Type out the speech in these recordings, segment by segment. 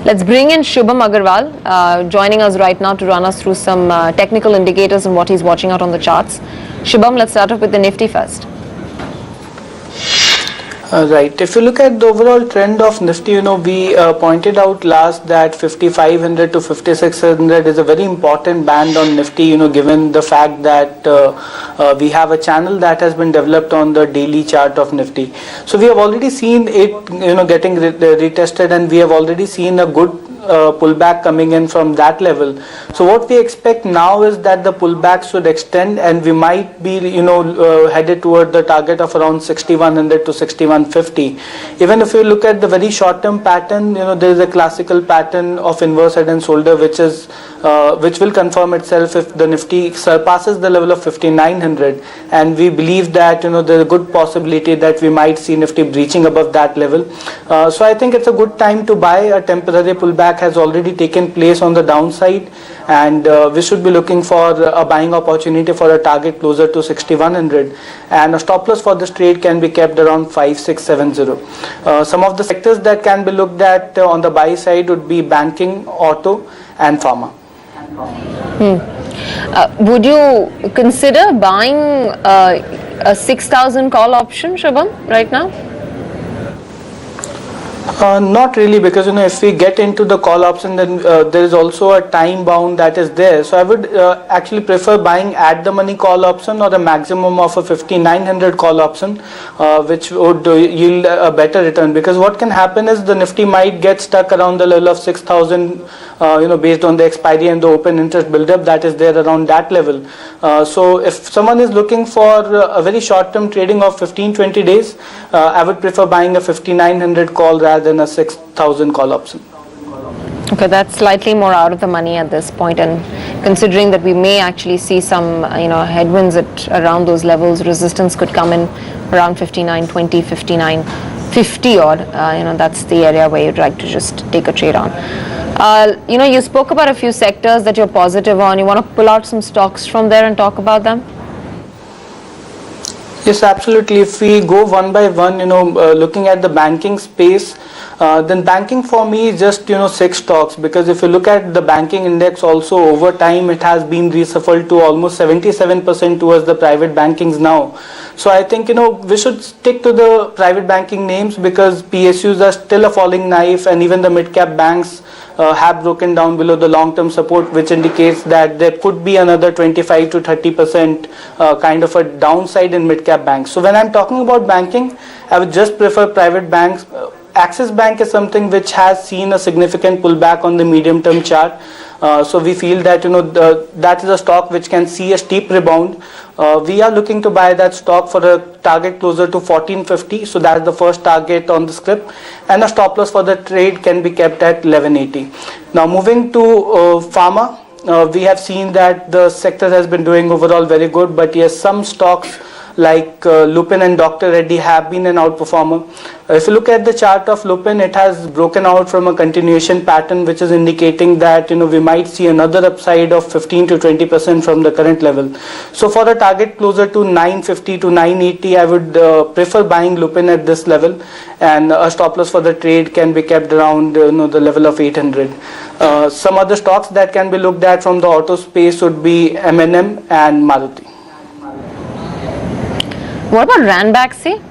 Let's bring in Shubham Agarwal, joining us right now to run us through some technical indicators and what he's watching out on the charts. Shubham, let's start off with the Nifty first. Right. If you look at the overall trend of Nifty, we pointed out last that 5500 to 5600 is a very important band on Nifty, given the fact that we have a channel that has been developed on the daily chart of Nifty. So we have already seen it, getting retested, and we have already seen a good pullback coming in from that level. So what we expect now is that the pullback should extend, and we might be headed toward the target of around 6100 to 6150. Even if you look at the very short term pattern, there is a classical pattern of inverse head and shoulder which will confirm itself if the Nifty surpasses the level of 5900, and we believe that there is a good possibility that we might see Nifty breaching above that level. So I think it's a good time to buy. A temporary pullback has already taken place on the downside, and we should be looking for a buying opportunity for a target closer to 6100, and a stop loss for this trade can be kept around 5670. Some of the sectors that can be looked at on the buy side would be banking, auto and pharma. Would you consider buying a 6,000 call option, Shubham, right now? Not really, because if we get into the call option, then there is also a time bound that is there. So I would actually prefer buying at the money call option or a maximum of a 5900 call option, which would yield a better return. Because what can happen is the Nifty might get stuck around the level of 6000, based on the expiry and the open interest buildup that is there around that level. So if someone is looking for a very short term trading of 15-20 days, I would prefer buying a 5900 call rather than a 6000 call option. Okay, that's slightly more out of the money at this point, and considering that we may actually see some headwinds at around those levels, resistance could come in around 59.20, 59.50 odd. That's the area where you'd like to just take a trade on. You spoke about a few sectors that you're positive on. You want to pull out some stocks from there and talk about them? Yes, absolutely. If we go one by one, looking at the banking space, then banking for me is just 6 stocks, because if you look at the banking index also, over time it has been reshuffled to almost 77% towards the private bankings now. So I think we should stick to the private banking names, because PSUs are still a falling knife, and even the mid cap banks have broken down below the long-term support, which indicates that there could be another 25 to 30% kind of a downside in mid-cap banks. So when I'm talking about banking, I would just prefer private banks. Axis Bank is something which has seen a significant pullback on the medium-term chart. So we feel that that is a stock which can see a steep rebound. We are looking to buy that stock for a target closer to 1450. So that's the first target on the script, and a stop loss for the trade can be kept at 1180. Now moving to pharma, we have seen that the sector has been doing overall very good, but yes, some stocks like Lupin and Dr. Reddy have been an outperformer. If you look at the chart of Lupin, it has broken out from a continuation pattern, which is indicating that we might see another upside of 15 to 20% from the current level. So for a target closer to 950 to 980, I would prefer buying Lupin at this level, and a stop loss for the trade can be kept around the level of 800. Some other stocks that can be looked at from the auto space would be M&M and Maruti. What about Ranbaxy?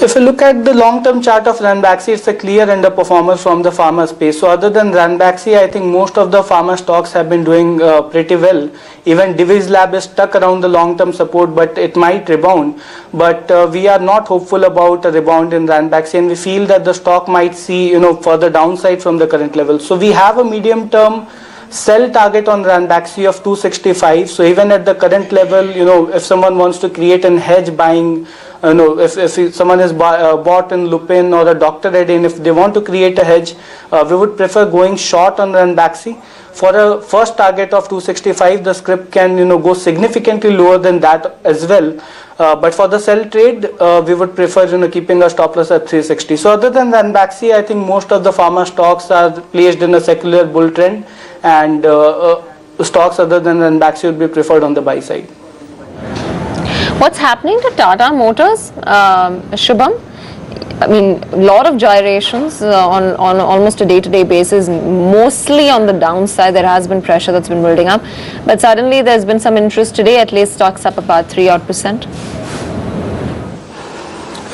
If you look at the long-term chart of Ranbaxy, it's a clear underperformer from the pharma space. So other than Ranbaxy, I think most of the pharma stocks have been doing pretty well. Even Divi's Lab is stuck around the long-term support, but it might rebound. But we are not hopeful about a rebound in Ranbaxy, and we feel that the stock might see further downside from the current level. So we have a medium-term sell target on Ranbaxy of 265. So even at the current level, if someone wants to create an hedge buying, if someone has bought in Lupin or a Dr. Reddy, and if they want to create a hedge, we would prefer going short on Ranbaxy. For a first target of 265, the script can go significantly lower than that as well. But for the sell trade, we would prefer keeping a stop loss at 360. So other than Ranbaxy, I think most of the pharma stocks are placed in a secular bull trend, and stocks other than Ranbaxy would be preferred on the buy side. What's happening to Tata Motors, Shubham? I mean, a lot of gyrations on almost a day-to-day basis, mostly on the downside. There has been pressure that's been building up, but suddenly there's been some interest today. At least stocks up about 3% odd.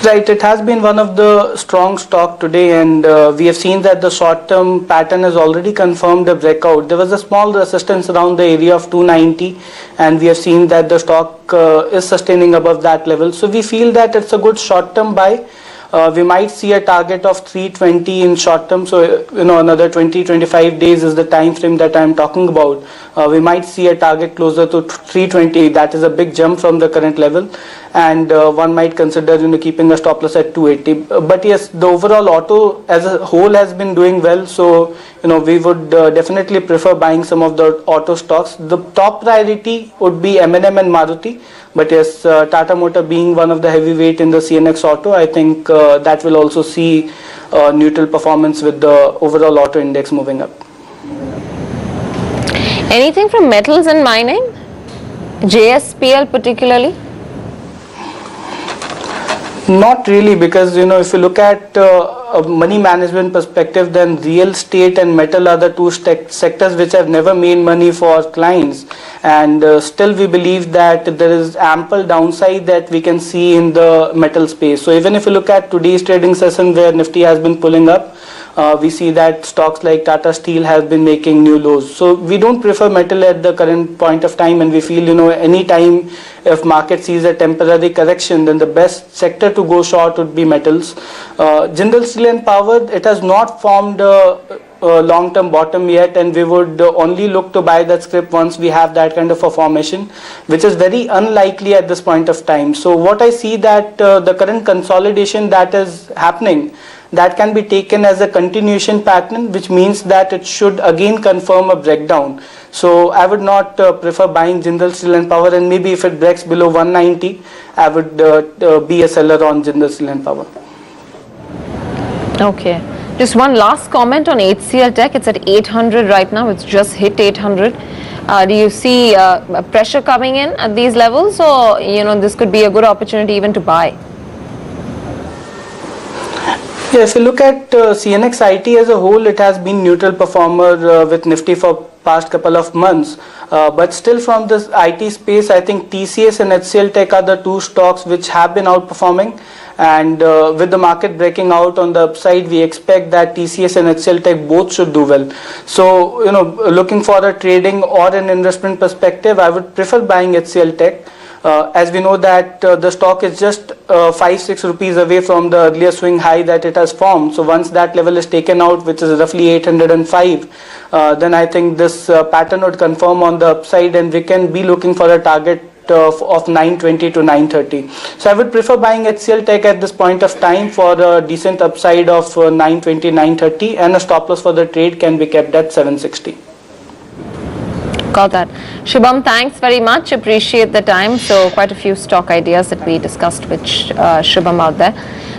Right, it has been one of the strong stock today, and we have seen that the short-term pattern has already confirmed a breakout. There was a small resistance around the area of 290, and we have seen that the stock is sustaining above that level. So we feel that it's a good short-term buy. We might see a target of 320 in short term. So, another 20-25 days is the time frame that I'm talking about. We might see a target closer to 320. That is a big jump from the current level. And one might consider, keeping a stop loss at 280. But yes, the overall auto as a whole has been doing well. So, we would definitely prefer buying some of the auto stocks. The top priority would be M&M and Maruti. But yes, Tata Motor being one of the heavyweight in the CNX auto, I think that will also see neutral performance with the overall auto index moving up. Anything from metals and mining? JSPL particularly? Not really, because if you look at a money management perspective, then real estate and metal are the two sectors which have never made money for clients, and still we believe that there is ample downside that we can see in the metal space. So even if you look at today's trading session where Nifty has been pulling up, we see that stocks like Tata Steel have been making new lows. So we don't prefer metal at the current point of time, and we feel any time if market sees a temporary correction, then the best sector to go short would be metals. Jindal Steel and Power, it has not formed a long-term bottom yet, and we would only look to buy that script once we have that kind of a formation, which is very unlikely at this point of time. So what I see that the current consolidation that is happening, that can be taken as a continuation pattern, which means that it should again confirm a breakdown. So I would not prefer buying Jindal Steel and Power, and maybe if it breaks below 190, I would be a seller on Jindal Steel and Power. Okay. Just one last comment on HCL Tech. It's at 800 right now. It's just hit 800. Do you see pressure coming in at these levels, or this could be a good opportunity even to buy? Yeah, if you look at CNX IT as a whole, it has been neutral performer with Nifty for past couple of months. But still from this IT space, I think TCS and HCL Tech are the two stocks which have been outperforming. And with the market breaking out on the upside, we expect that TCS and HCL Tech both should do well. So, looking for a trading or an investment perspective, I would prefer buying HCL Tech. As we know that the stock is just 5-6 rupees away from the earlier swing high that it has formed. So once that level is taken out, which is roughly 805, then I think this pattern would confirm on the upside, and we can be looking for a target of 920 to 930. So I would prefer buying HCL Tech at this point of time for a decent upside of 920, 930, and a stop loss for the trade can be kept at 760. Got that. Shubham, thanks very much. Appreciate the time. So quite a few stock ideas that we discussed with Shubham out there.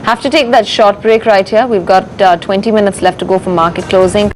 Have to take that short break right here. We've got 20 minutes left to go for market closing.